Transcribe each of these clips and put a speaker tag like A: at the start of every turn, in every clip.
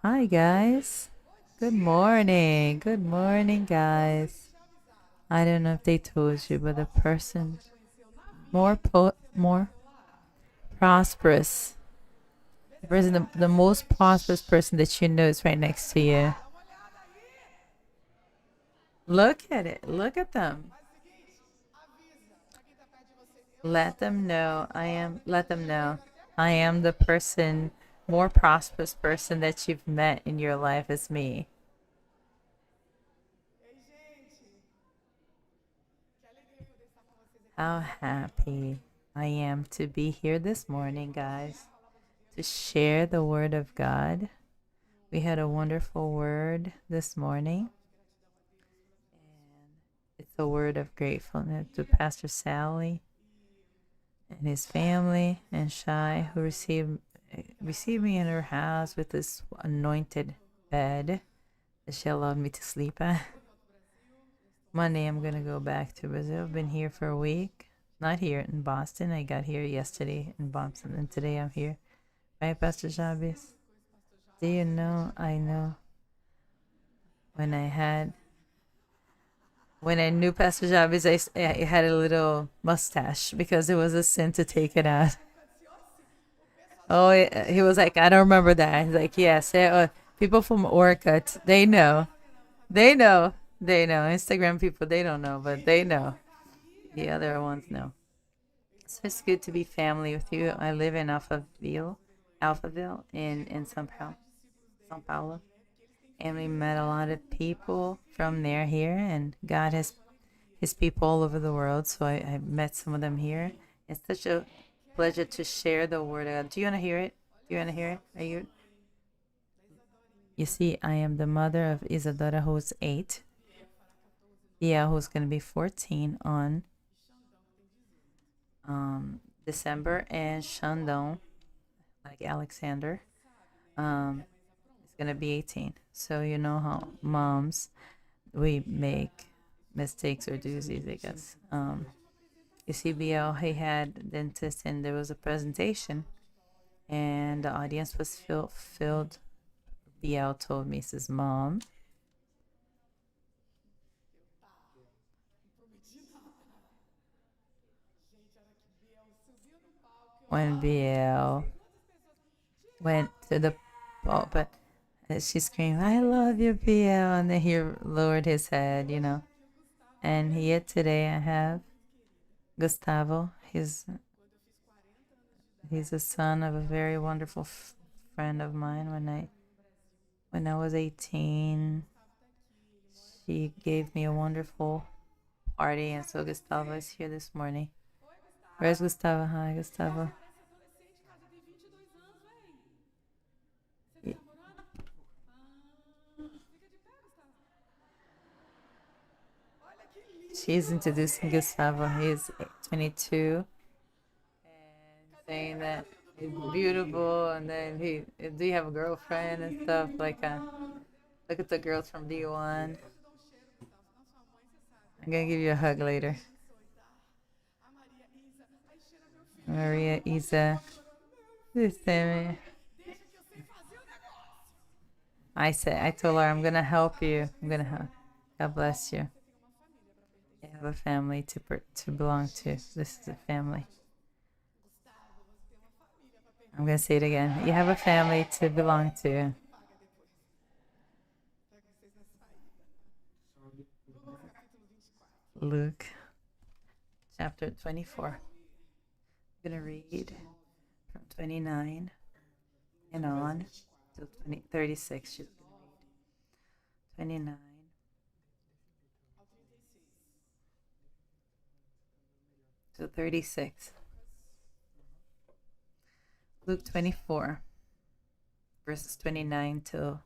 A: Hi, guys. Good morning. Good morning, guys. I don't know if they told you, but the person more prosperous, the most prosperous person that you know is right next to you. Look at it. Look at them. Let them know. Let them know. I am the person, more prosperous person that you've met in your life as me. How happy I am to be here this morning, guys, to share the word of God. We had a wonderful word this morning, and it's a word of gratefulness to Pastor Salleh and his family and Shai, who received me in her house with this anointed bed that she allowed me to sleep at. Monday, I'm gonna go back to Brazil. I've been here for a week. Not here in Boston. I got here yesterday in Boston, and today I'm here. Right, Pastor Chavez? Do you know? I know. When I knew Pastor Chavez, I had a little mustache because it was a sin to take it out. Oh, he was like, I don't remember that. He's like, yes, people from Orkut, they know. They know. They know. Instagram people, they don't know, but they know. The other ones know. So it's good to be family with you. I live in Alphaville in São Paulo. And we met a lot of people from there here, and God has his people all over the world. So I met some of them here. It's such a pleasure to share the word of God. Do you want to hear it? Do you want to hear it? Are you? You see, I am the mother of Isadora, who's 8. Yeah, who's going to be 14 on December, and Shandong, like Alexander, is going to be 18. So you know how moms, we make mistakes or doozies, I guess. You see, BL, he had dentist, and there was a presentation, and the audience was filled. BL told me, says, Mom, when BL went to the pulpit, she screamed, I love you, BL. And then he lowered his head. And here today I have Gustavo. He's the son of a very wonderful friend of mine. When I was 18, she gave me a wonderful party, and so Gustavo is here this morning. Where's Gustavo? Hi, Gustavo. She's introducing Gustavo. He's 22 and saying that he's beautiful, and then do you have a girlfriend and stuff like look at the girls from D1. I'm gonna give you a hug later. Maria, Isa, Sammy. I told her I'm gonna help you. I'm gonna help. God bless you. You have a family to belong to. This is a family. I'm gonna say it again. You have a family to belong to. Luke, chapter 24. I'm gonna read from 29 and on till 36. She's gonna read 29 to 36. Luke 24, verses 29 till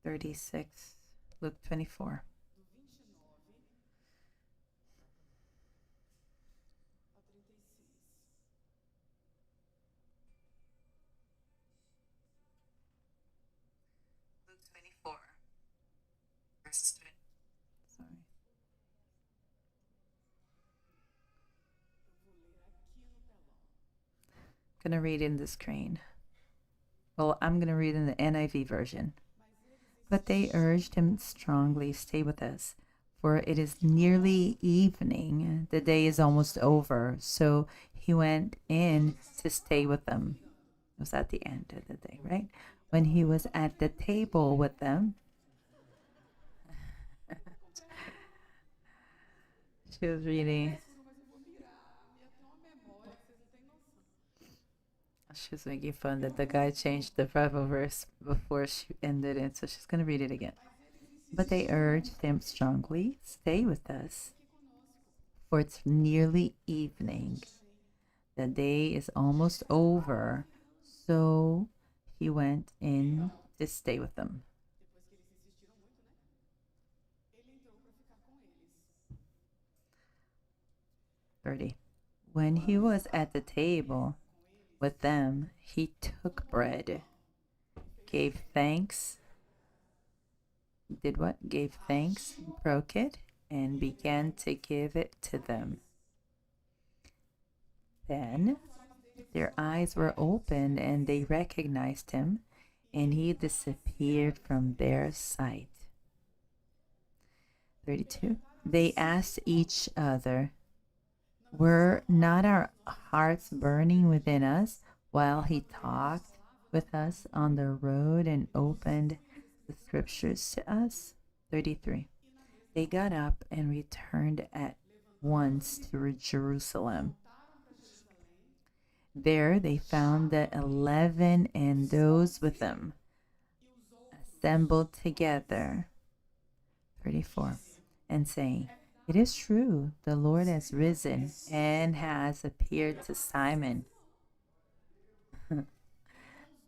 A: 36. Luke 24. Luke 24, verses 20. Sorry. I'm gonna read in the screen. Well, I'm going to read in the NIV version. But they urged him strongly, stay with us, for it is nearly evening. The day is almost over. So he went in to stay with them. It was at the end of the day, right? When he was at the table with them, she was reading. She was making fun that the guy changed the Bible verse before she ended it, so she's going to read it again. But they urged him strongly, stay with us, for it's nearly evening. The day is almost over. So he went in to stay with them. 30. When he was at the table with them, he took bread, gave thanks, did what? Gave thanks, broke it, and began to give it to them. Then their eyes were opened and they recognized him, and he disappeared from their sight. 32. They asked each other, were not our hearts burning within us while he talked with us on the road and opened the scriptures to us? 33. They got up and returned at once to Jerusalem. There they found the 11 and those with them assembled together. 34. And saying, it is true, the Lord has risen and has appeared to Simon.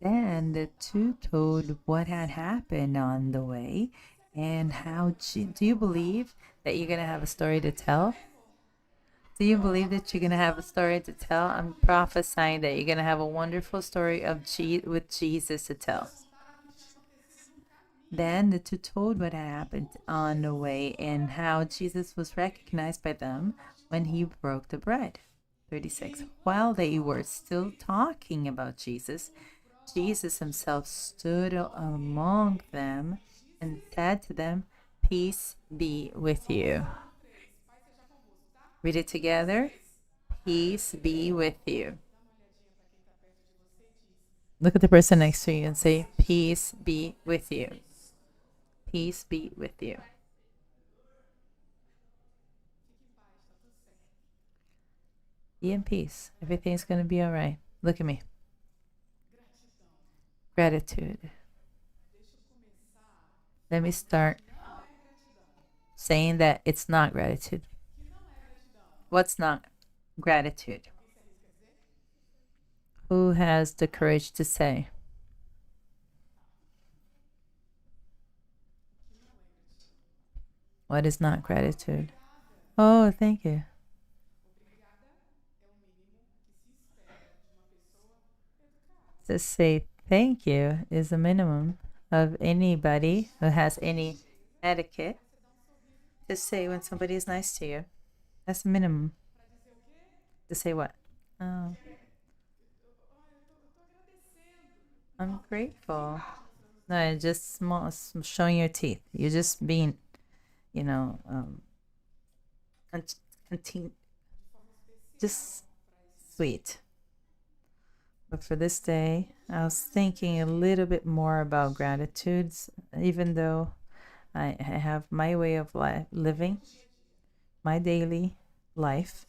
A: Then the two told what had happened on the way and how. Do you believe that you're going to have a story to tell? Do you believe that you're going to have a story to tell? I'm prophesying that you're going to have a wonderful story of with Jesus to tell. Then the two told what had happened on the way and how Jesus was recognized by them when he broke the bread. 36. While they were still talking about Jesus, Jesus himself stood among them and said to them, peace be with you. Read it together. Peace be with you. Look at the person next to you and say, peace be with you. Peace be with you. Be in peace. Everything's going to be all right. Look at me. Gratitude. Let me start saying that it's not gratitude. What's not gratitude? Who has the courage to say? What is not gratitude? Oh, thank you. To say thank you is the minimum of anybody who has any etiquette to say when somebody is nice to you. That's the minimum. To say what? Oh, I'm grateful. No, just showing your teeth. You're just being, just sweet. But for this day, I was thinking a little bit more about gratitudes, even though I have my way of living. My daily life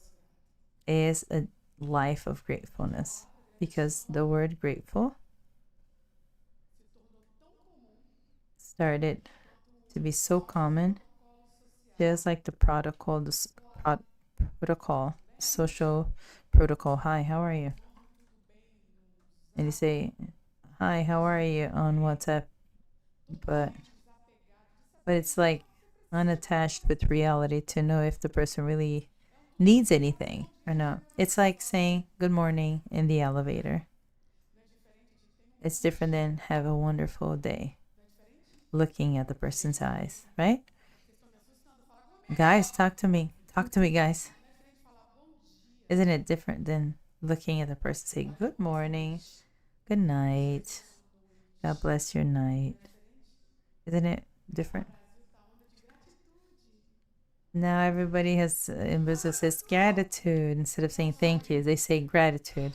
A: is a life of gratefulness because the word grateful started to be so common, just like the protocol, social protocol. Hi, how are you? And you say, hi, how are you on WhatsApp? But it's like unattached with reality to know if the person really needs anything or not. It's like saying good morning in the elevator. It's different than have a wonderful day looking at the person's eyes, right? Guys, talk to me. Talk to me, guys. Isn't it different than looking at the person say good morning, good night, God bless your night. Isn't it different? Now everybody has in Brazil says gratitude instead of saying thank you. They say gratitude.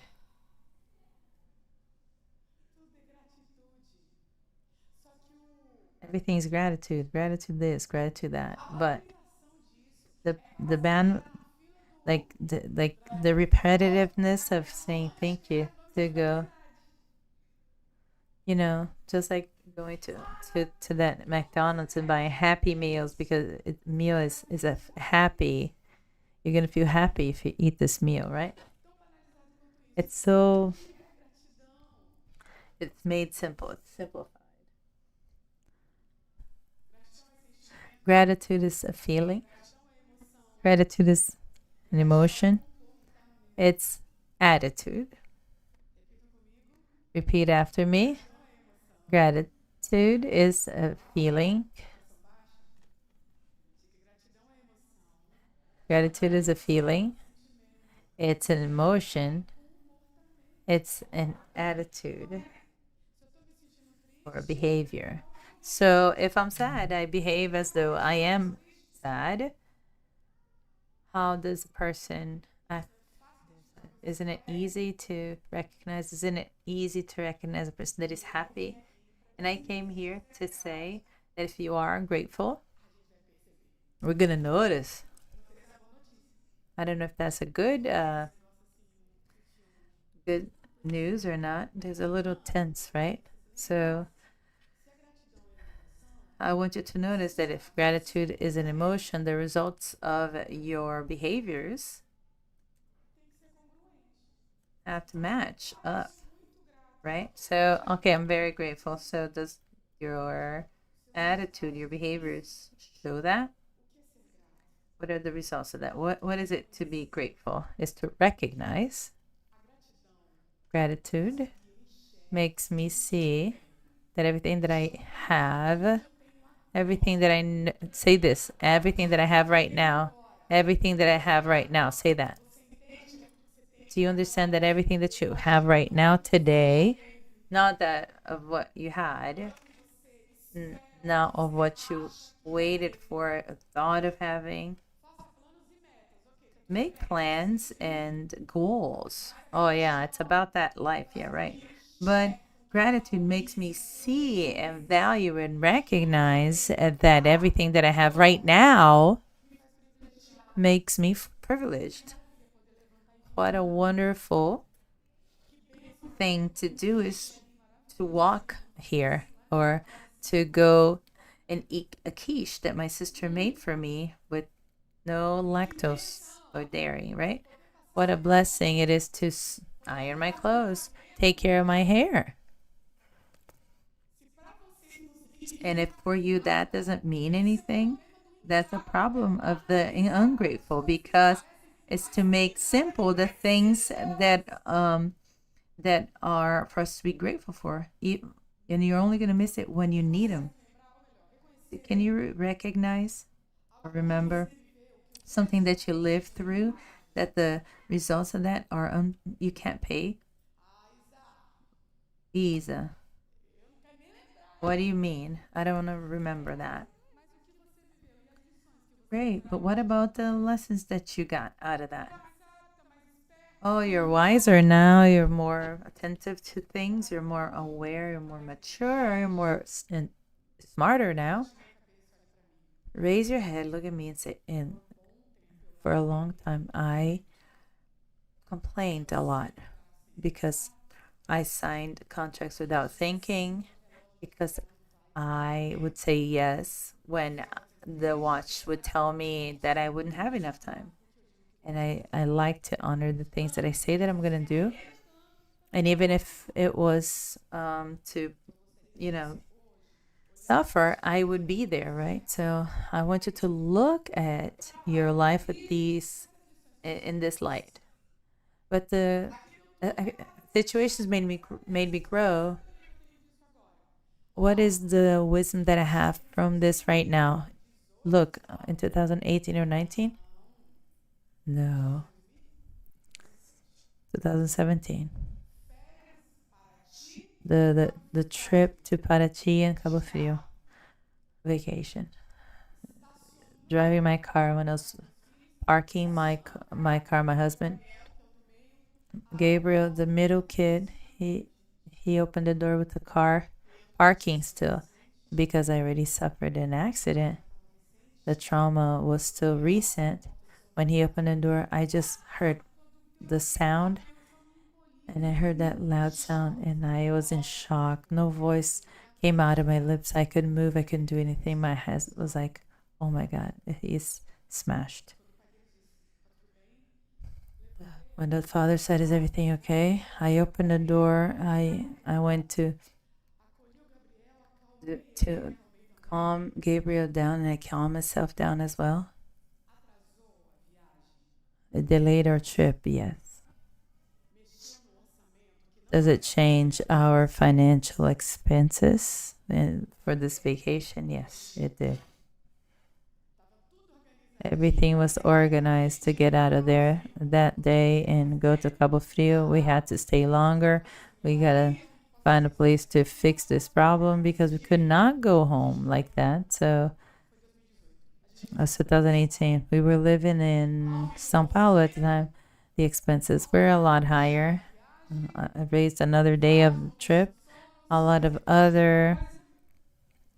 A: Everything's gratitude. Gratitude this, gratitude that. But the band like the repetitiveness of saying thank you to go, just like going to that McDonald's and buying happy meals because meal is a happy. You're gonna feel happy if you eat this meal, right? It's made simple. It's simplified. Gratitude is a feeling. Gratitude is an emotion. It's attitude. Repeat after me. Gratitude is a feeling. Gratitude is a feeling. It's an emotion. It's an attitude or a behavior. So if I'm sad, I behave as though I am sad. How does a person act? Isn't it easy to recognize? Isn't it easy to recognize a person that is happy? And I came here to say that if you are grateful, we're going to notice. I don't know if that's a good news or not. There's a little tense, right? So I want you to notice that if gratitude is an emotion, the results of your behaviors have to match up, right? So, okay, I'm very grateful. So does your attitude, your behaviors show that? What are the results of that? What is it to be grateful? Is to recognize. Gratitude makes me see that everything that I have, everything that say this, everything that I have right now, everything that I have right now, say that. Do you understand that everything that you have right now today, not that of what you had, not of what you waited for, thought of having, make plans and goals. Oh yeah, it's about that life, yeah, right. But gratitude makes me see and value and recognize that everything that I have right now makes me privileged. What a wonderful thing to do is to walk here or to go and eat a quiche that my sister made for me with no lactose or dairy, right? What a blessing it is to iron my clothes, take care of my hair. And if for you that doesn't mean anything, that's a problem of the ungrateful, because it's to make simple the things that are for us to be grateful for. And you're only going to miss it when you need them. Can you recognize or remember something that you lived through that the results of that are you can't pay? Isa, what do you mean? I don't want to remember that. Great, but what about the lessons that you got out of that? Oh, you're wiser now. You're more attentive to things. You're more aware. You're more mature. You're more smarter now. Raise your head, look at me, and say, "And for a long time, I complained a lot because I signed contracts without thinking, because I would say yes when the watch would tell me that I wouldn't have enough time. And I like to honor the things that I say that I'm going to do. And even if it was to, suffer, I would be there, right? So I want you to look at your life with in this light. But the situations made me grow. What is the wisdom that I have from this right now? Look, in 2018 or 19? No. 2017. the trip to Paraty and Cabo Frio vacation. Driving my car when I was parking my car, my husband Gabriel, the middle kid, he opened the door with the car parking still because I already suffered an accident. The trauma was still recent. When he opened the door, I just heard the sound, and I heard that loud sound, and I was in shock. No voice came out of my lips. I couldn't move. I couldn't do anything. My head was like, oh my God, he's smashed. When the father said, is everything okay? I opened the door. I went to calm Gabriel down, and I calmed myself down as well. It delayed our trip, yes. Does it change our financial expenses for this vacation? Yes, it did. Everything was organized to get out of there that day and go to Cabo Frio. We had to stay longer. We gotta find a place to fix this problem because we could not go home like that. So that's 2018. We were living in São Paulo at the time. The expenses were a lot higher. I raised another day of the trip. A lot of other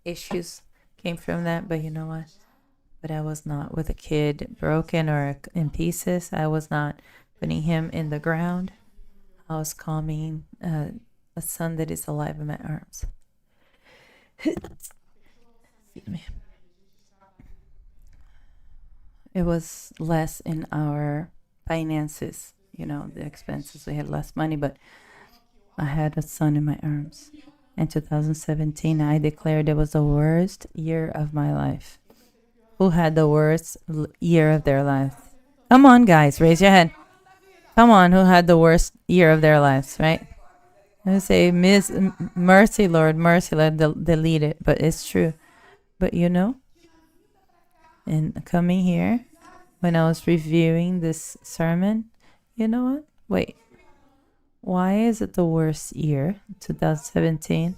A: issues came from that, but you know what? But I was not with a kid broken or in pieces. I was not putting him in the ground. I was calming a son that is alive in my arms. Excuse me. It was less in our finances, the expenses. We had less money, but I had a son in my arms. In 2017, I declared it was the worst year of my life. Who had the worst year of their lives? Come on, guys, raise your hand. Come on, who had the worst year of their lives, right? I would say, Miss Mercy, Lord, delete it, but it's true. But and coming here, when I was reviewing this sermon, you know what? Wait, why is it the worst year, 2017?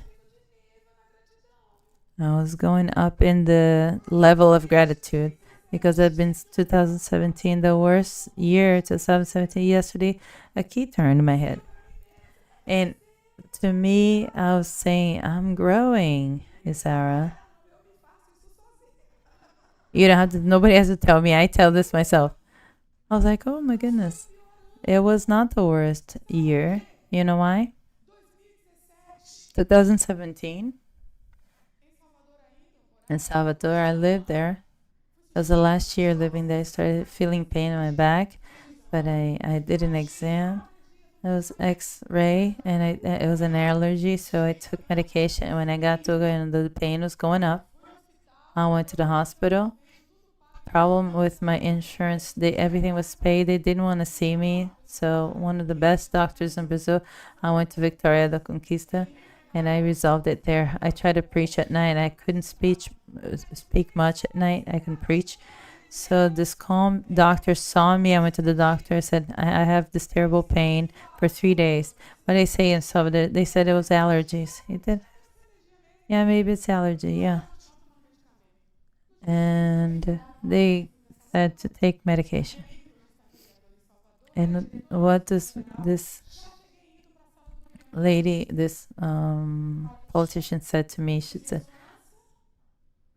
A: I was going up in the level of gratitude because I've been 2017 the worst year. 2017 yesterday, a key turned in my head, and to me, I was saying I'm growing, Isara. You don't have to. Nobody has to tell me. I tell this myself. I was like, oh my goodness, it was not the worst year. You know why? 2017. In Salvador, I lived there. It was the last year living there. I started feeling pain in my back, but I did an exam. It was X-ray, and it was an allergy, so I took medication. And when I got to it, and the pain was going up, I went to the hospital. Problem with my insurance, everything was paid. They didn't want to see me, so one of the best doctors in Brazil, I went to Victoria da Conquista, and I resolved it there. I tried to preach at night. I couldn't speak much at night. I couldn't preach. So this calm doctor saw me. I went to the doctor. I said, I have this terrible pain for 3 days. What they say in Salvador, they said it was allergies. He did. Yeah, maybe it's allergy. Yeah. And they said to take medication. And what does this lady, this politician said to me? She said,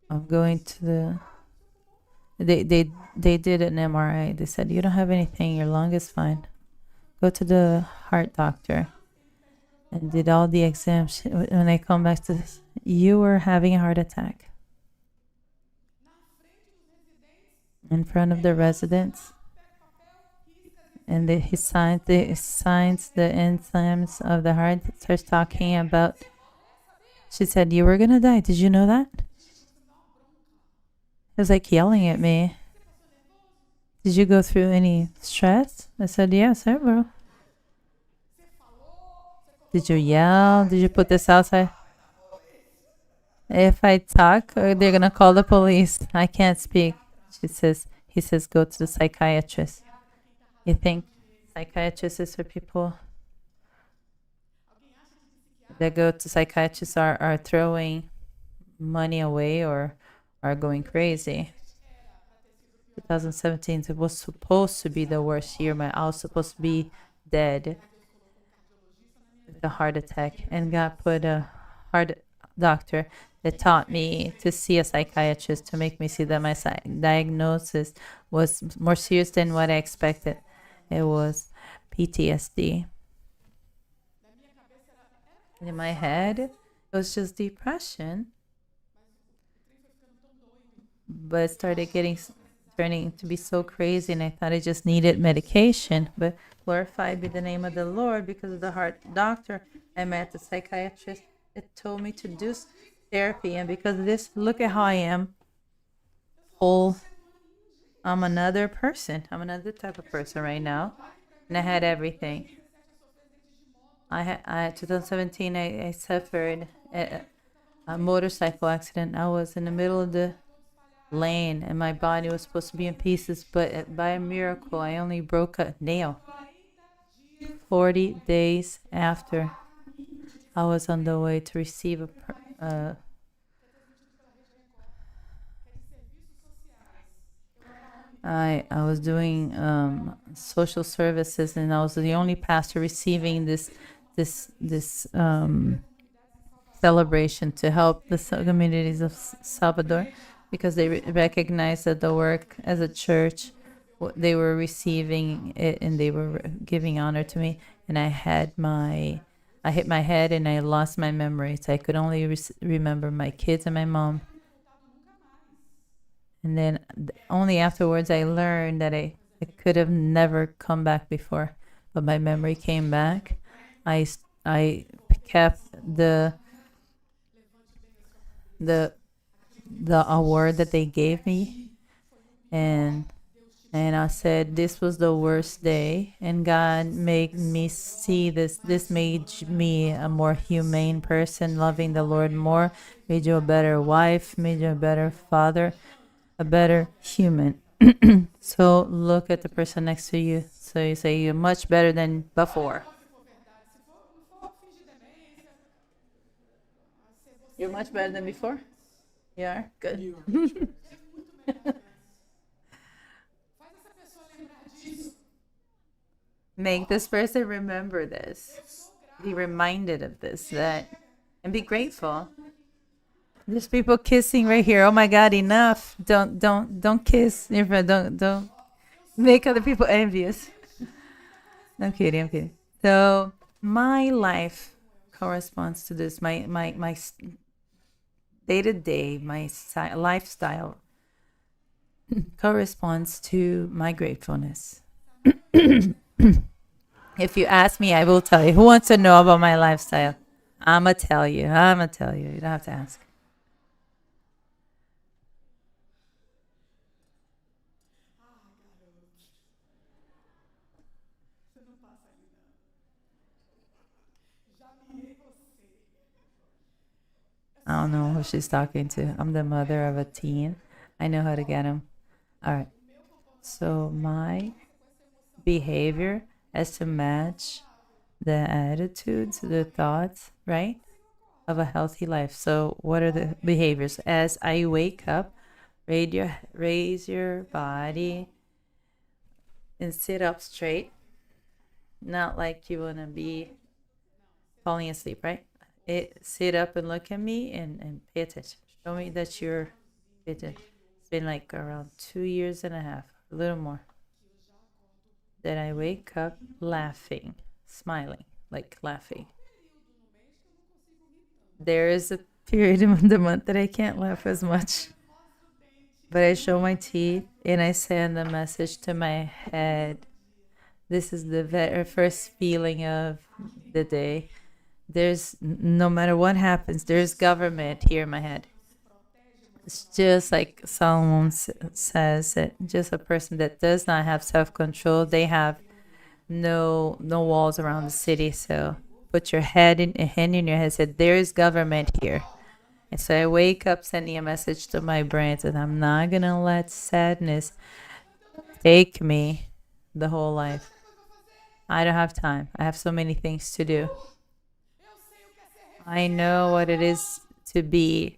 A: I'm going to the... They did an MRI. They said, you don't have anything. Your lung is fine. Go to the heart doctor. And did all the exams. When I come back to this, you were having a heart attack. In front of the residents. And he signs the enzymes of the heart. Starts talking about... She said, you were going to die. Did you know that? He was like yelling at me. Did you go through any stress? I said, yes, several. Did you yell? Did you put this outside? If I talk, they're going to call the police. I can't speak. He says, go to the psychiatrist. You think psychiatrist is for people? that go to psychiatrists are throwing money away or are going crazy. 2017, it was supposed to be the worst year. I was supposed to be dead with a heart attack, and God put a heart doctor that taught me to see a psychiatrist to make me see that my diagnosis was more serious than what I expected. It was PTSD. And in my head, it was just depression, but it started turning to be so crazy, and I thought I just needed medication. But glorified be the name of the Lord, because of the heart doctor I met, the psychiatrist, it told me to do therapy, and because of this, look at how I am. Whole. I'm another person. I'm another type of person right now, and I had everything. I had 2017. I suffered a motorcycle accident. I was in the middle of the lane, and my body was supposed to be in pieces, but by a miracle, I only broke a nail. 40 days after, I was on the way to receive I was doing social services, and I was the only pastor receiving this celebration to help the communities of Salvador, because they recognized that the work as a church, they were receiving it, and they were giving honor to me. And I hit my head, and I lost my memory, so I could only remember my kids and my mom. And then only afterwards I learned that I could have never come back before, but my memory came back. I kept the award that they gave me, and I said this was the worst day, and God made me see this. This made me a more humane person, loving the Lord more, made you a better wife, made you a better father, a better human. So look at the person next to you. So you say you're much better than before. You're much better than before? You are? Good. Make this person remember this. Be reminded of this, and be grateful. There's people kissing right here. Oh my God, enough. Don't kiss. Don't make other people envious. I'm kidding. So my life corresponds to this. My day to day, my lifestyle corresponds to my gratefulness. If you ask me, I will tell you. Who wants to know about my lifestyle? I'ma tell you. You don't have to ask. I don't know who she's talking to. I'm the mother of a teen. I know how to get him. All right. So my behavior has to match the attitudes, the thoughts, right, of a healthy life. So what are the behaviors? As I wake up, raise your body and sit up straight. Not like you want to be falling asleep, right? Sit up and look at me, and pay attention. Show me that you're attention. It's been like around 2 years and a half, a little more, that I wake up laughing, smiling, like laughing. There is a period in the month that I can't laugh as much, but I show my teeth and I send a message to my head. This is the very first feeling of the day. There's no matter what happens, there's government here in my head. It's just like Solomon says, that just a person that does not have self-control, they have no walls around the city. So put your hand in your head, said there is government here. And so I wake up sending a message to my brain that I'm not gonna let sadness take me the whole life. I don't have time. I have so many things to do. I know what it is to be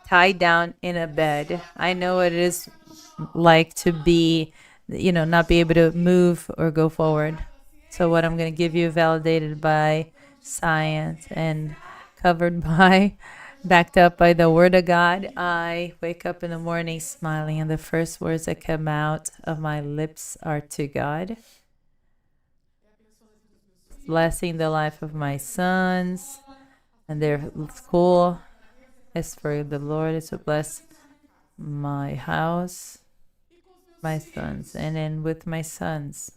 A: tied down in a bed. I know what it is like to be, not be able to move or go forward. So, what I'm going to give you, validated by science and covered by, backed up by the Word of God. I wake up in the morning smiling, and the first words that come out of my lips are to God, blessing the life of my sons and their school. As for the Lord is to bless my house, my sons, and then with my sons,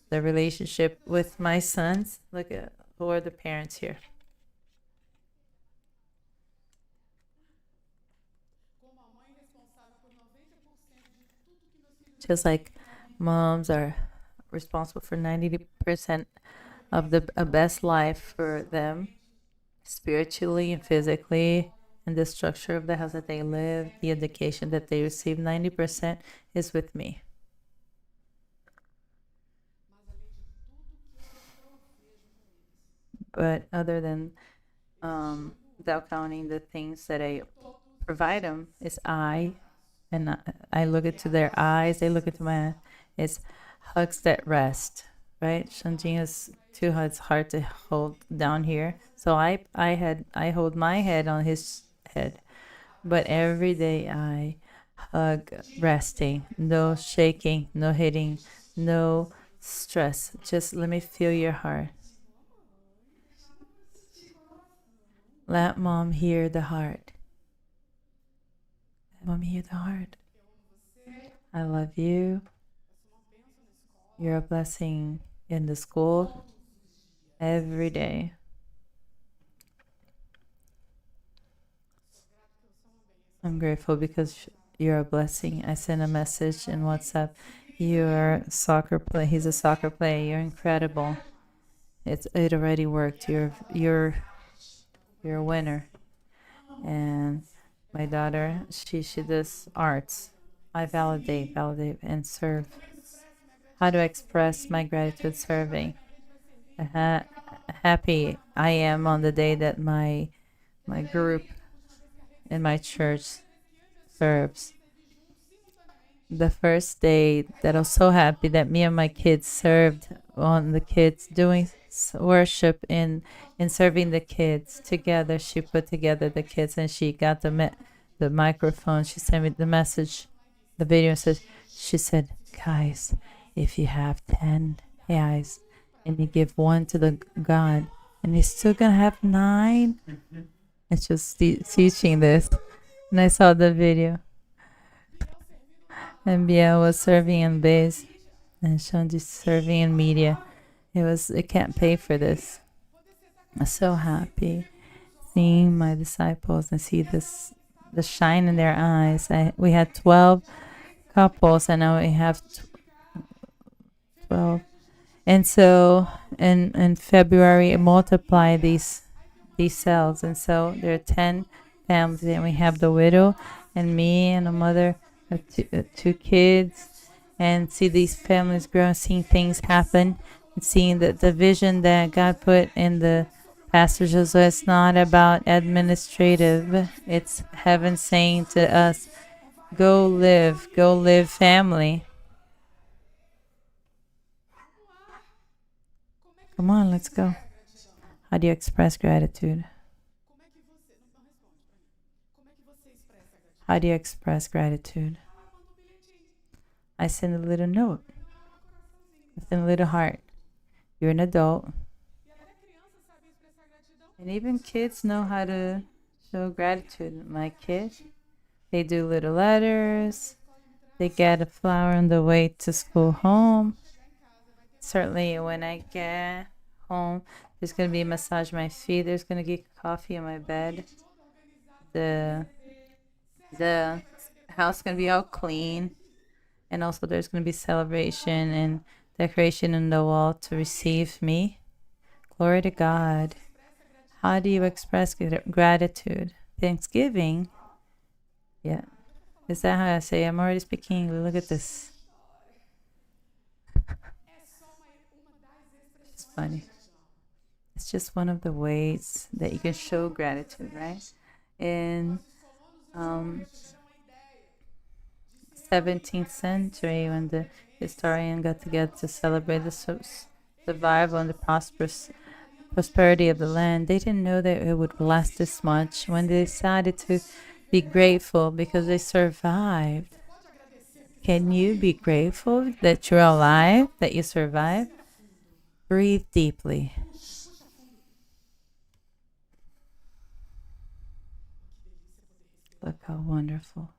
A: the relationship with my sons. Look at who are the parents here. Just like moms are responsible for 90% of the best life for them, spiritually and physically, and the structure of the house that they live, the education that they receive, 90% is with me. But other than, without counting the things that I provide them, is and I look into their eyes, they look into my, it's hugs that rest, right? Shanjina's too it's hard to hold down here. So I hold my head on his head. But every day I hug resting, no shaking, no hitting, no stress. Just let me feel your heart. Let mom hear the heart. Let mom hear the heart. I love you. You're a blessing in the school every day. I'm grateful because you're a blessing. I sent a message in WhatsApp. You're soccer play. He's a soccer player. You're incredible. It already worked. You're a winner. And my daughter, she does arts. I validate, and serve. How to express my gratitude serving? Happy I am on the day that my group in my church serves. The first day that I was so happy that me and my kids served on the kids doing worship in serving the kids together. She put together the kids and she got the microphone. She sent me the message, the video says, she said, guys, if you have 10 AIs and you give one to the God and you're still gonna have 9. It's just teaching this. And I saw the video. And Bia was serving in base and Shanji serving in media. It can't pay for this. I'm so happy seeing my disciples and see the shine in their eyes. We had 12 couples and now we have 12. And so in February, multiply these cells. And so there are 10 families and we have the widow and me and a mother, two kids, and see these families grow, seeing things happen, and seeing that the vision that God put in the pastors is it's not about administrative. It's heaven saying to us, go live family. Come on, let's go. How do you express gratitude? How do you express gratitude? I send a little note. I send a little heart. You're an adult. And even kids know how to show gratitude. My kids, they do little letters. They get a flower on the way to school home. Certainly when I get home, there's going to be a massage my feet. There's going to get coffee in my bed. The house is going to be all clean. And also there's going to be celebration and decoration in the wall to receive me. Glory to God. How do you express gratitude? Thanksgiving. Yeah. Is that how I say? I'm already speaking English. Look at this. It's funny. It's just one of the ways that you can show gratitude, right? In 17th century, when the historian got together to celebrate the survival and the prosperity of the land, they didn't know that it would last this much. When they decided to be grateful because they survived, can you be grateful that you're alive, that you survived? Breathe deeply. Look how wonderful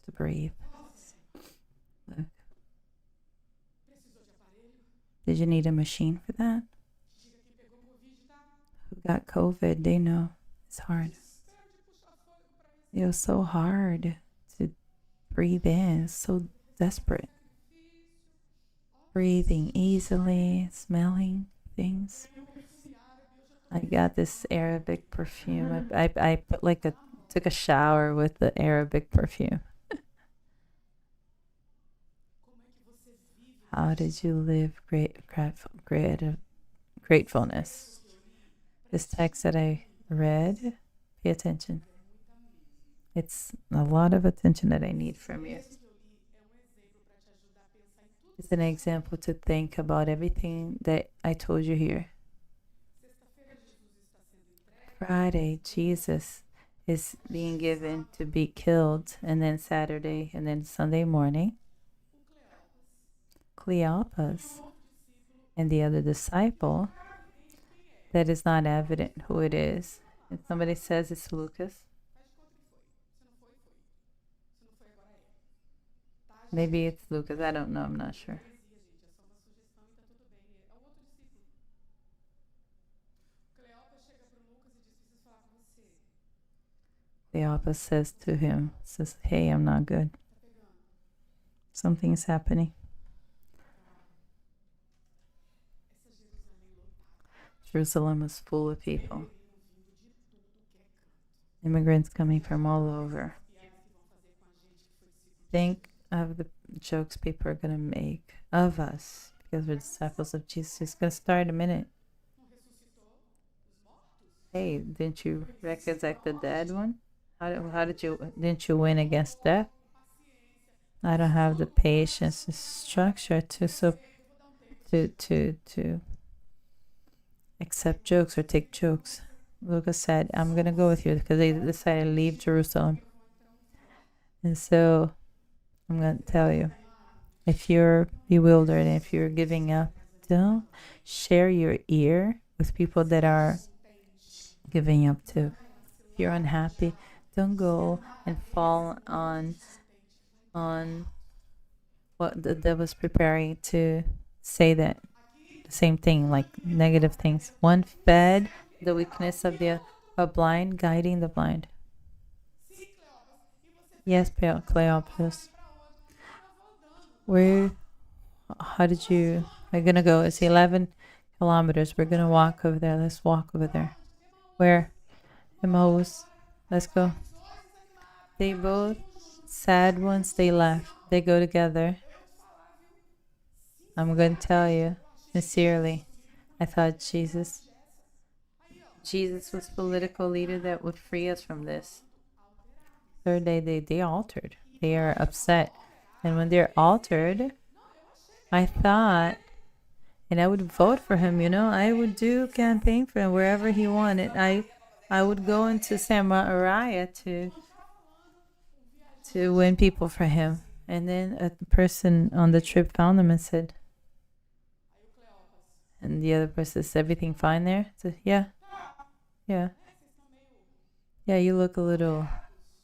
A: to breathe. Look. Did you need a machine for that? Who got COVID, they know it's hard. It was so hard to breathe in, it's so desperate. Breathing easily, smelling things. I got this Arabic perfume. I put took a shower with the Arabic perfume. How did you live gratefulness? This text that I read, pay attention. It's a lot of attention that I need from you. It's an example to think about everything that I told you here. Friday, Jesus is being given to be killed, and then Saturday, and then Sunday morning, Cleopas and the other disciple, that is not evident who it is. If somebody says it's Lucas, maybe it's Lucas, I don't know, I'm not sure. Cleopas says to him, hey, I'm not good. Something's happening. Jerusalem was full of people. Immigrants coming from all over. Think of the jokes people are going to make of us because we're disciples of Jesus. It's going to start in a minute. Hey, didn't you recollect the dead one? Didn't you win against death? I don't have the patience and structure to accept jokes or take jokes. Lucas said, I'm going to go with you because they decided to leave Jerusalem. And so I'm going to tell you, if you're bewildered and if you're giving up, don't share your ear with people that are giving up too. If you're unhappy, don't go and fall on what the devil's preparing to say that the same thing, like negative things. One fed the weakness of the blind, guiding the blind. Yes, Cleopas. How did you, we're going to go, it's 11 kilometers. We're going to walk over there. Let's walk over there. Where? Emmaus. Let's go. They both sad once they left. They go together. I'm going to tell you, sincerely, I thought Jesus was political leader that would free us from this. Third day, they altered. They are upset. And when they're altered, I thought, and I would vote for him, I would do campaign for him wherever he wanted. I would go into Samaria to win people for him. And then a person on the trip found him and said, and the other person says, everything fine there? I said, yeah. Yeah, you look a little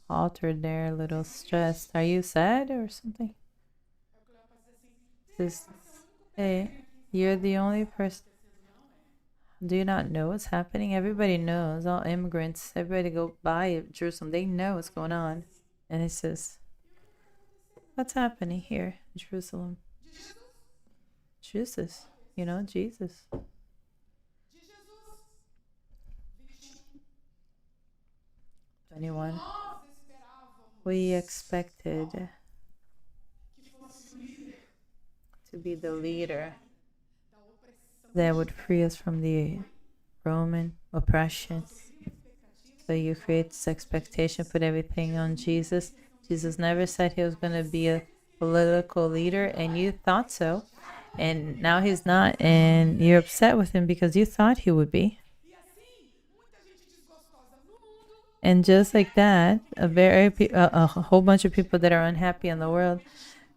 A: altered there, a little stressed. Are you sad or something? Says, hey, you're the only person. Do you not know what's happening? Everybody knows. All immigrants, everybody go by Jerusalem. They know what's going on. And he says, what's happening here in Jerusalem? Jesus, Jesus. Anyone? We expected to be the leader that would free us from the Roman oppression. So you create this expectation, put everything on Jesus. Jesus never said he was going to be a political leader, and you thought so. And now he's not, and you're upset with him because you thought he would be. And just like that, a whole bunch of people that are unhappy in the world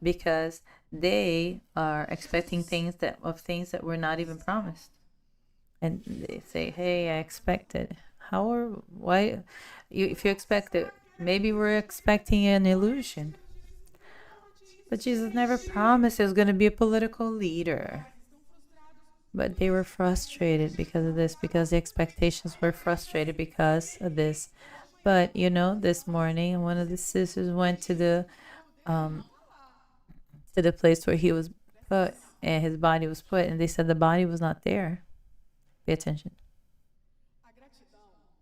A: because they are expecting things that were not even promised. And they say, "Hey, I expected." Why? If you expect it, maybe we're expecting an illusion. But Jesus never promised he was going to be a political leader. But they were frustrated because of this, because the expectations were frustrated because of this. But this morning, one of the sisters went to the place where he was put and his body was put, and they said the body was not there. Pay attention.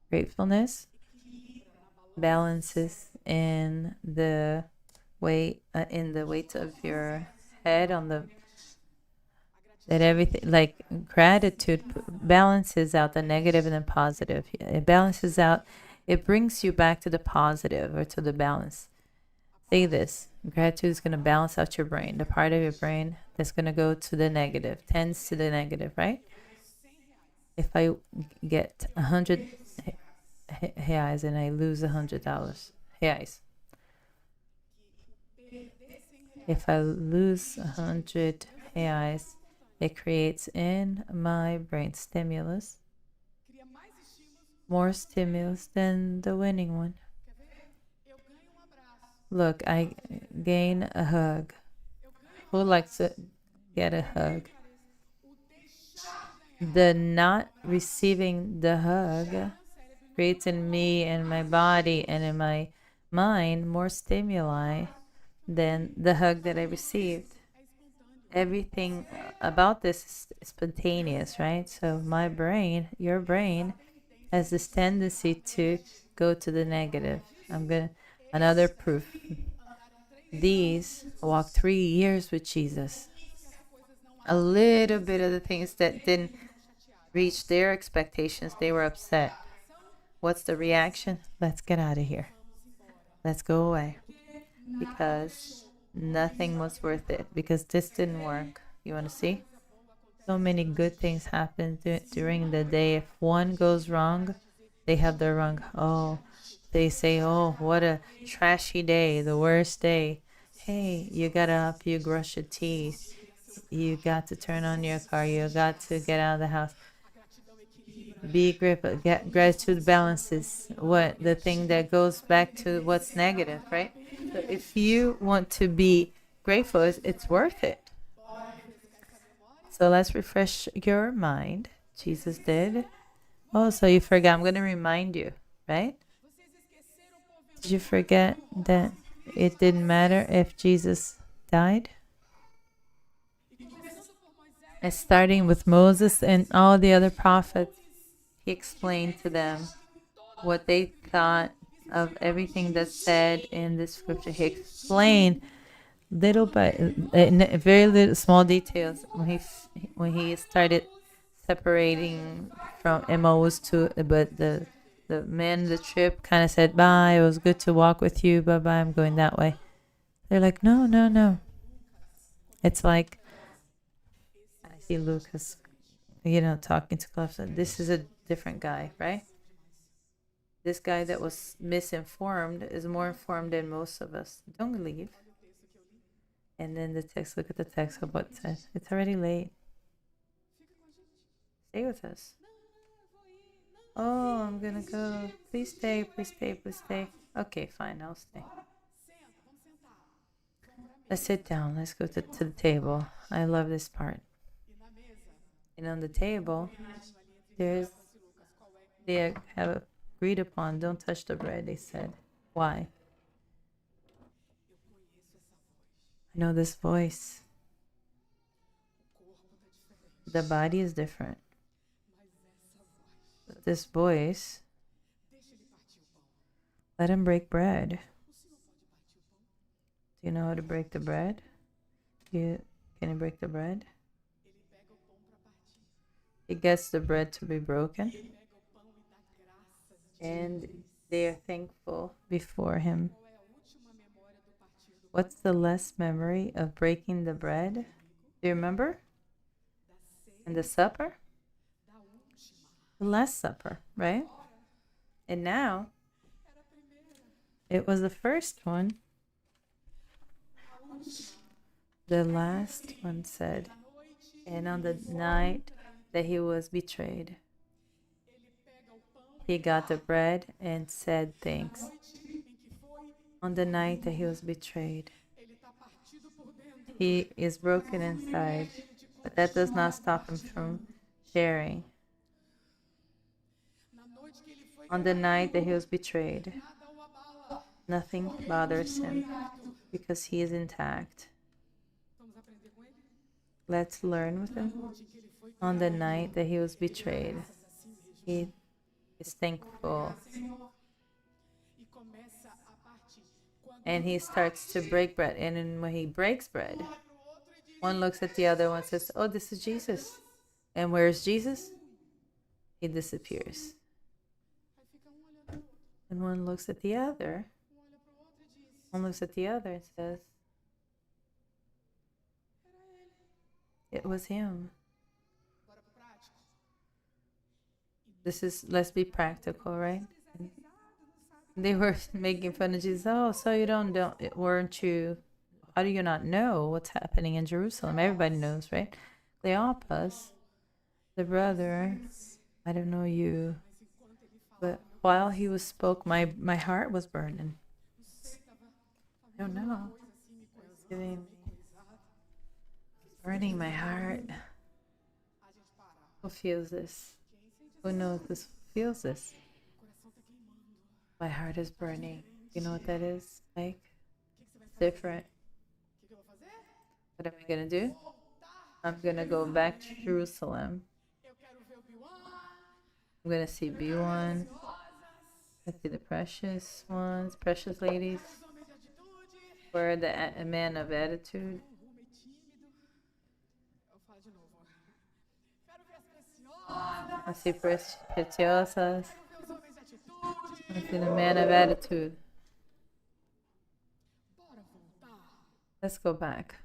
A: Gratefulness balances in the weight of your head on the that everything, like gratitude balances out the negative and the positive. It balances out. It brings you back to the positive or to the balance. Say this: gratitude is going to balance out your brain, the part of your brain that's going to go to the negative, tends to the negative, right? If I get 100 reais and I lose $100 reais, if I lose 100 reais, it creates in my brain more stimulus than the winning one. Look, I gain a hug. Who likes to get a hug? The not receiving the hug creates in me and my body and in my mind more stimuli than the hug that I received. Everything about this is spontaneous, right? So my brain, your brain, has this tendency to go to the negative. Another proof. These walked 3 years with Jesus. A little bit of the things that didn't reach their expectations, they were upset. What's the reaction? Let's get out of here. Let's go away. Because nothing was worth it. Because this didn't work. You want to see? So many good things happen during the day. If one goes wrong, they have the wrong. Oh, they say, "Oh, what a trashy day, the worst day." Hey, you got up, you brush your teeth, you got to turn on your car, you got to get out of the house. Be grateful. Gratitude balances the thing that goes back to what's negative, right? So if you want to be grateful, it's worth it. So let's refresh your mind. Jesus did. Oh, so you forgot. I'm going to remind you, right? Did you forget that it didn't matter if Jesus died? And starting with Moses and all the other prophets, he explained to them what they thought of everything that's said in the scripture. He explained little by very little small details when he started separating from Emmaus but the men the trip kind of said, "Bye, it was good to walk with you, bye bye, I'm going that way." They're like, no. It's like I see Lucas talking to Cliff. This is a different guy, right? This guy that was misinformed is more informed than most of us. Don't leave. And then the text, look at the text of what it says. It's already late. Stay with us. Oh, I'm gonna go. Please stay, please stay, please stay. Okay, fine, I'll stay. Let's sit down. Let's go to the table. I love this part. And on the table, they have agreed upon, don't touch the bread, they said. Why? I know this voice. The body is different. But this voice, let him break bread. Do you know how to break the bread? Can you break the bread? He gets the bread to be broken, and they are thankful before him. What's the last memory of breaking the bread? Do you remember? And the supper? The Last Supper, right? And now it was the first one. The last one said, and on the night that he was betrayed, he got the bread and said thanks. On the night that he was betrayed, he is broken inside, but that does not stop him from sharing. On the night that he was betrayed, nothing bothers him because he is intact. Let's learn with him. On the night that he was betrayed, he is thankful. And he starts to break bread. And then when he breaks bread, one looks at the other one and says, oh, this is Jesus. And where's Jesus? He disappears. And one looks at the other. One looks at the other and says, it was him. Let's be practical, right? They were making fun of Jesus. Oh, so you weren't you, how do you not know what's happening in Jerusalem? Everybody knows, right? Cleopas, the brother, I don't know you, but while he spoke, my heart was burning. I don't know. It was burning my heart. Who feels this? Who knows this? Feels this? My heart is burning. You know what that is like? Different. What am I gonna do? I'm gonna go back to Jerusalem. I'm gonna see B1. I see the precious ones, precious ladies. Where the man of attitude. I see preciosas. I see the man of attitude. Let's go back.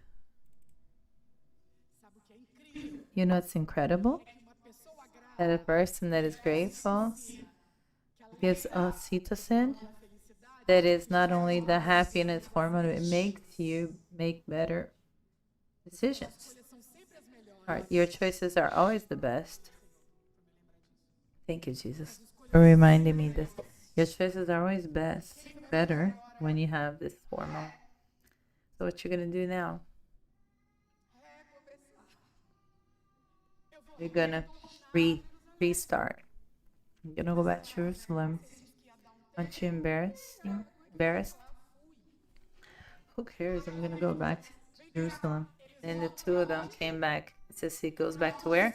A: You know what's incredible? That a person that is grateful gives oxytocin. That is not only the happiness hormone, it makes you make better decisions. Your choices are always the best. Thank you, Jesus, for reminding me this. Your choices are always better when you have this hormone. So what you're going to do now? You're going to restart. You're going to go back to Jerusalem. Aren't you embarrassed? Who cares? I'm going to go back to Jerusalem. And the two of them came back. It says he goes back to where?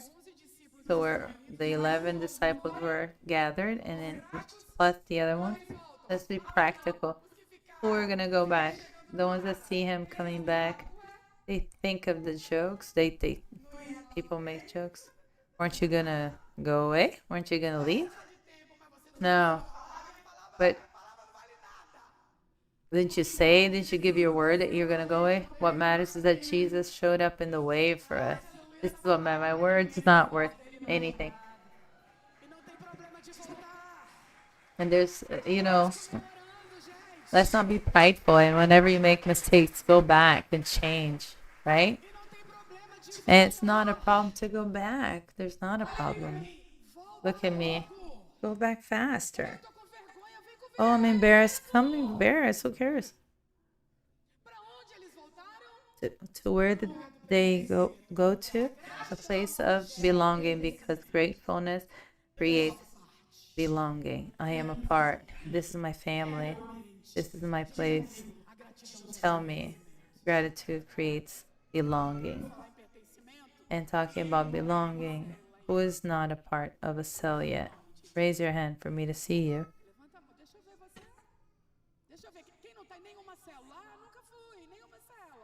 A: So where the 11 disciples were gathered, and then plus the other one. Let's be practical. Who are going to go back? The ones that see him coming back, they think of the jokes. People make jokes. Weren't you going to go away? Weren't you going to leave? No. But didn't you give your word that you're going to go away? What matters is that Jesus showed up in the way for us. This is what my word's not worth anything. And there's, let's not be prideful. And whenever you make mistakes, go back and change, right? And it's not a problem to go back. There's not a problem. Look at me. Go back faster. Oh, I'm embarrassed. I'm embarrassed. Who cares? To where did they go to? A place of belonging, because gratefulness creates belonging. I am a part. This is my family. This is my place. Tell me, gratitude creates belonging. And talking about belonging, who is not a part of a cell yet? Raise your hand for me to see you.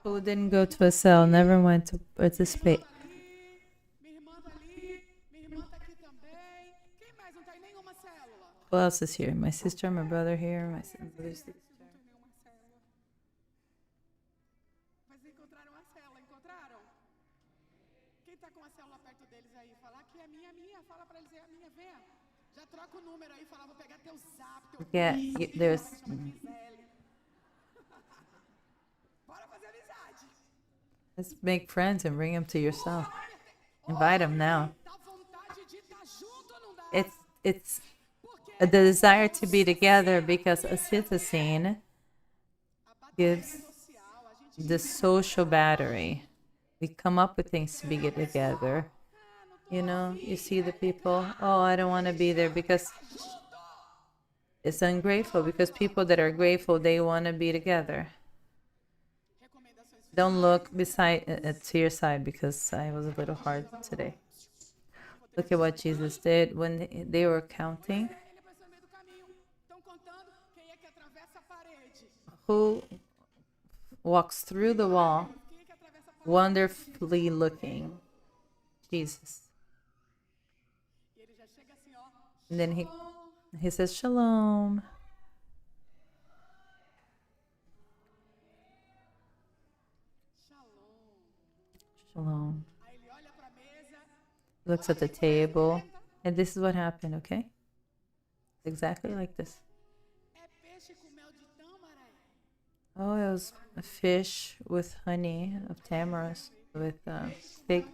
A: Who didn't go to a cell, never went to participate? Who else is here? My sister, my brother here, my brother's sister.
B: Mas encontraram a célula, encontraram? Quem tá com a célula perto deles aí? Falar que é minha. Fala pra eles, é a minha, venha. Já troca o número aí, fala, vou pegar teu zap, teu...
A: Yeah, there's...
B: Bora fazer amizade.
A: Let's make friends and bring them to yourself. Invite them now.
B: Dá vontade de estar junto, não dá?
A: It's a desire to be together because a citizen gives the social battery. We come up with things to be together. You know, you see the people, oh, I don't want to be there because it's ungrateful. Because people that are grateful, they want to be together. Don't look beside to your side because I was a little hard today. Look at what Jesus did when they were counting. Who walks through the wall, wonderfully looking? Jesus. And then he says, Shalom. Shalom. Looks at the table. And this is what happened, okay? Exactly like this. Oh, it was a fish with honey of tamarisk with fig.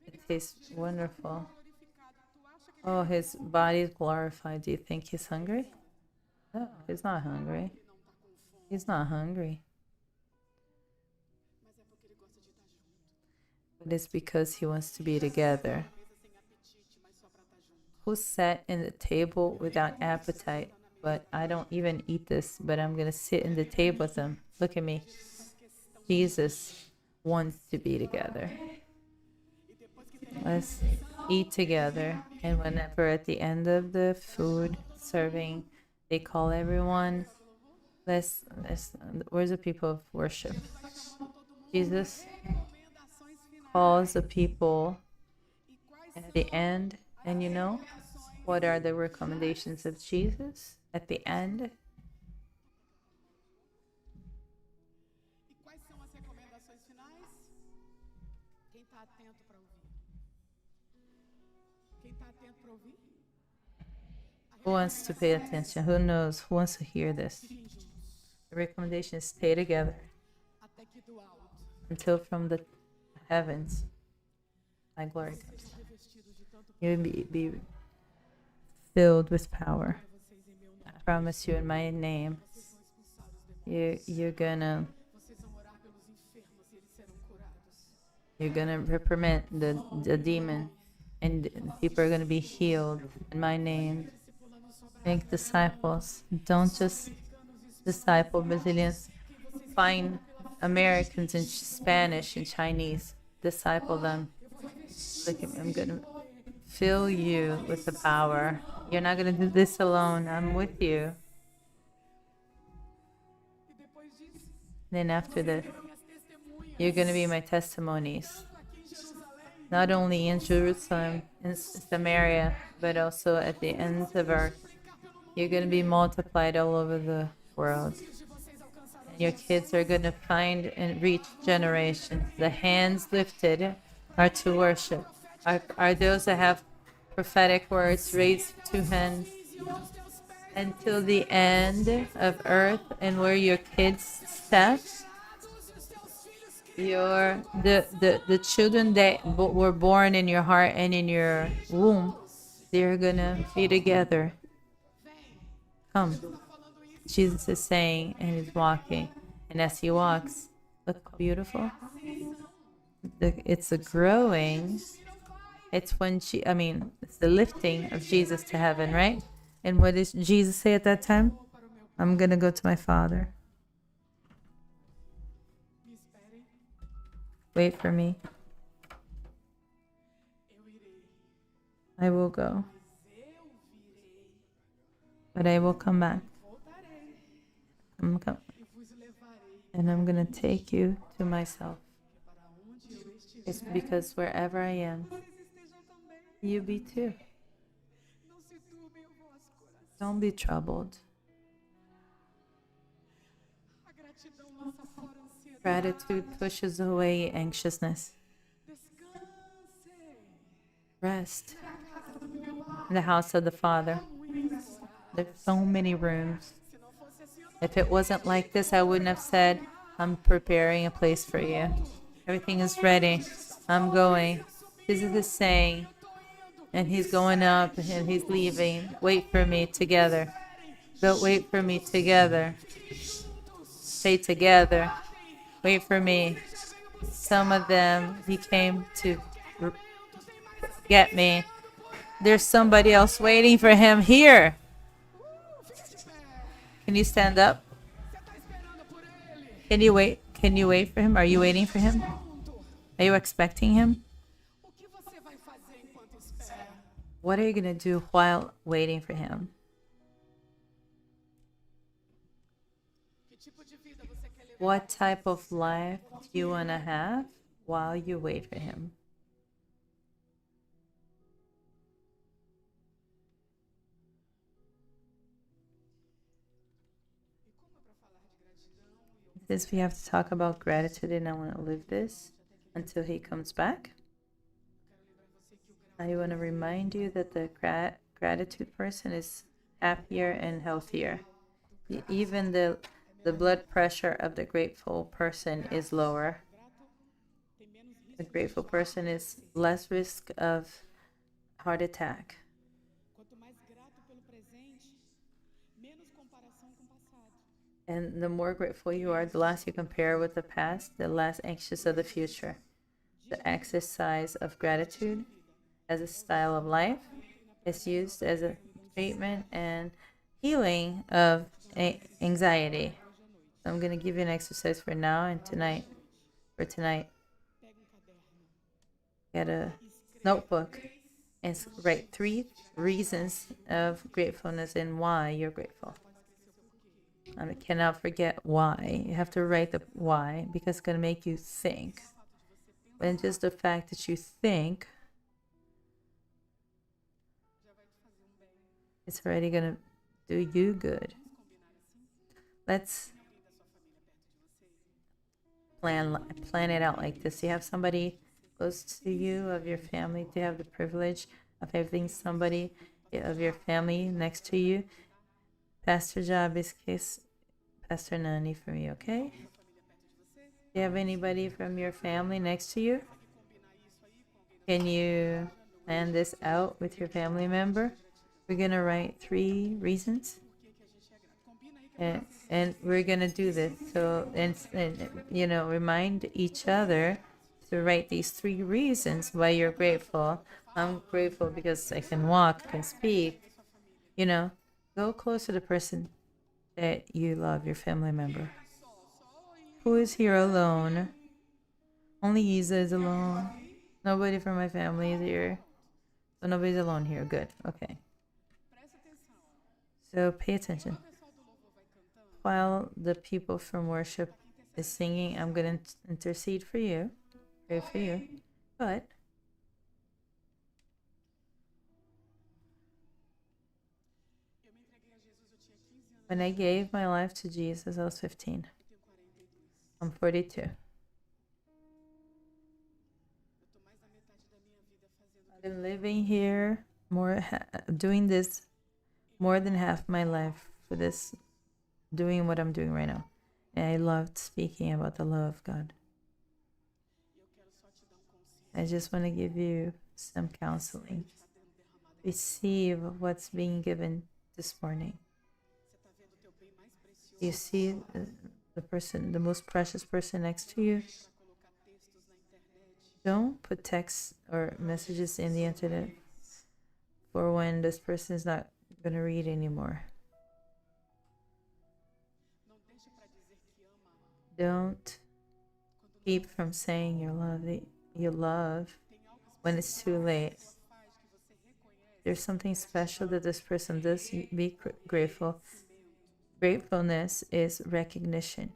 A: It tastes wonderful. Oh, his body is glorified. Do you think he's hungry? No, he's not hungry. He's not hungry. But it's because he wants to be together. Who sat in the table without appetite? But I don't even eat this, but I'm going to sit in the table with them. Look at me. Jesus wants to be together. Let's eat together. And whenever at the end of the food serving, they call everyone. Where's the people of worship? Jesus calls the people at the end. And you know, what are the recommendations of Jesus at the end? Who wants to pay attention? Who knows? Who wants to hear this? The recommendation is stay together until from the heavens my glory comes. You will be filled with power. I promise you in my name. You're gonna reprimand the demon, and people are gonna be healed in my name. Make disciples. Don't just disciple Brazilians. Find Americans in Spanish and Chinese. Disciple them. Look at me. I'm gonna fill you with the power. You're not going to do this alone. I'm with you. Then after this, you're going to be my testimonies. Not only in Jerusalem, in Samaria, but also at the ends of earth. You're going to be multiplied all over the world. And your kids are going to find and reach generations. The hands lifted are to worship. Are those that have prophetic words? Raise two hands until the end of earth, and where your kids step, the children that were born in your heart and in your womb, they're gonna be together. Come. Jesus is saying, and he's walking, and as he walks, look how beautiful. It's a growing. It's when it's the lifting of Jesus to heaven, right? And what does Jesus say at that time? I'm going to go to my Father. Wait for me. I will go. But I will come back. And I'm going to take you to myself. It's because wherever I am,
B: vocês estejam também.
A: you be too.
B: Não se turbem o vosso coração.
A: Don't be troubled.
B: A gratidão lança fora a ansiedade.
A: Gratitude pushes away anxiousness.
B: Descanse.
A: Rest
B: Na casa do meu pai.
A: in the house of the Father.
B: Muitas moradas.
A: There's so many rooms.
B: Se não fosse assim, eu não
A: If it wasn't like this, I wouldn't have said, I'm preparing a place for you. Everything is ready. I'm going. Jesus is saying, and he's going up and he's leaving. Wait for me together. Don't wait for me together. Stay together. Wait for me. Some of them, he came to get me. There's somebody else waiting for him here. Can you stand up? Can you wait? Can you wait for him? Are you waiting for him? Are you expecting him?
B: O que você vai fazer enquanto espera?
A: What are you going to do while waiting for him?
B: Que tipo de vida você quer levar?
A: What type of life do you want to have while you wait for him?
B: E como é para falar de gratidão?
A: Since we have to talk about gratitude and I want to live this until he comes back, I want to remind you that the gratitude person is happier and healthier. Even the blood pressure of the grateful person is lower.
B: Tem menos risco.
A: The grateful person is less risk of heart attack.
B: Quanto mais grato pelo presente, menos comparação com o passado.
A: And the more grateful you are, the less you compare with the past, the less anxious of the future. The exercise of gratitude as a style of life is used as a treatment and healing of anxiety. So I'm going to give you an exercise for now and tonight. For tonight,
B: Pega um caderno.
A: get a notebook and write 3 reasons of gratefulness and why you're grateful. And I cannot forget why. You have to write the why because it's going to make you think. And just the fact that you think, it's already going to do you good. Let's plan it out like this. You have somebody close to you of your family to have the privilege of having somebody of your family next to you. Pastor job is case Pastor Nani for me, okay? Do you have anybody from your family next to you? Can you plan this out with your family member? We're going to write 3 reasons. And we're going to do this. So, and remind each other to write these 3 reasons why you're grateful. I'm grateful because I can walk, can speak. Go close to the person that you love, your family member. Who is here alone? Only Isa is alone. Nobody from my family is here. So nobody's alone here. Good. Okay. So pay attention. While the people from worship is singing, I'm going to intercede for you. Pray for you. But when I gave my life to Jesus, I was 15. I'm 42. I've been living here doing this more than half my life for this, doing what I'm doing right now. And I loved speaking about the love of God. I just want to give you some counseling. Receive what's being given this morning. You see the person, the most precious person next to you. Don't put texts or messages in the internet for when this person is not going to read anymore. Don't keep from saying you love when it's too late. There's something special that this person does. Be grateful. Gratefulness is recognition.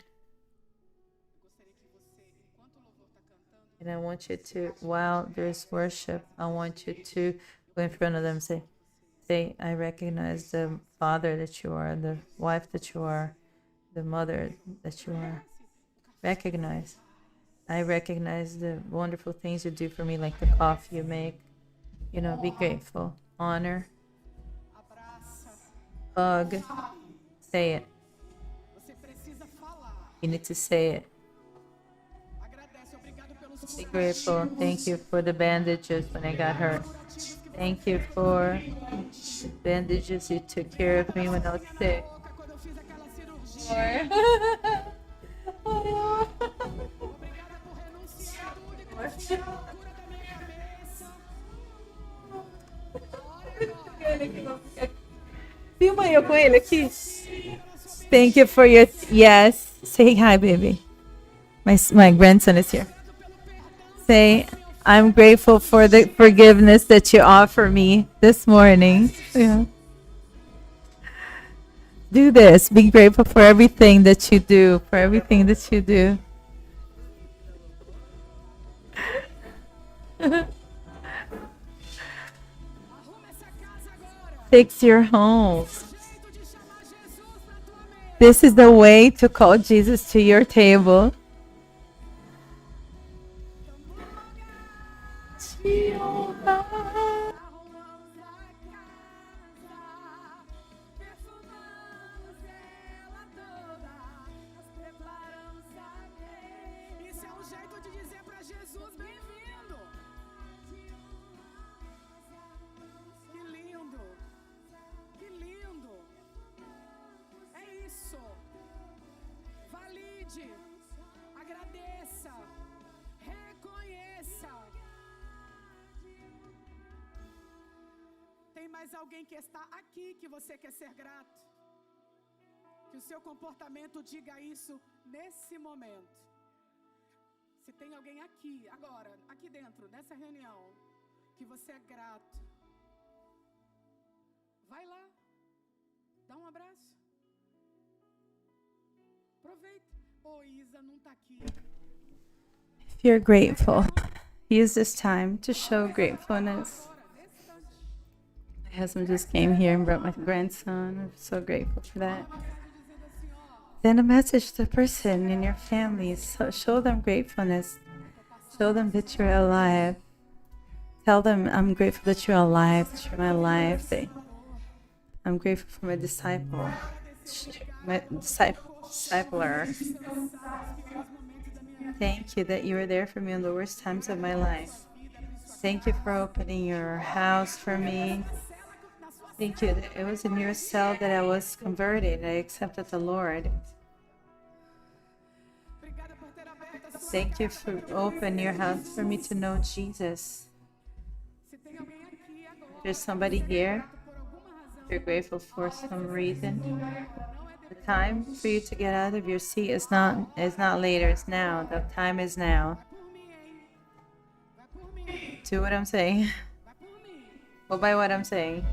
A: And I want you to, while there's worship, I want you to go in front of them and say, I recognize the father that you are, the wife that you are, the mother that you are. Recognize. I recognize the wonderful things you do for me, like the coffee you make. You know, be grateful. Honor. Hug. Say it. You need to say it. Be grateful. Thank you for the bandages when I got hurt. Thank you for bandages. You took care of me when I was sick. Filma eu com ele aqui. Thank you for your yes. Say hi, baby. My grandson is here. Say, I'm grateful for the forgiveness that you offer me this morning. Yeah. Do this. Be grateful for everything that you do. For everything that you do. Fix your home. This is the way to call Jesus to your table.
B: Alguém que está aqui que você quer ser grato, que o seu comportamento diga isso nesse momento. Se tem alguém aqui, agora, aqui dentro, nessa reunião, que você é grato, vai lá, dá um abraço, aproveita. Isa não está aqui.
C: If you're grateful, use this time to show gratefulness. My husband just came here and brought my grandson. I'm so grateful for that. Send a message to the person in your family. So show them gratefulness. Show them that you're alive. Tell them, I'm grateful that you're alive, that you're my life. I'm grateful for my discipler. Thank you that you were there for me in the worst times of my life. Thank you for opening your house for me. Thank you that it was in your cell that I was converted. I accepted the Lord. Thank you for opening your house for me to know Jesus. There's somebody here. You're grateful for some reason. The time for you to get out of your seat is not later. It's now. The time is now. Do what I'm saying. Go by what I'm saying.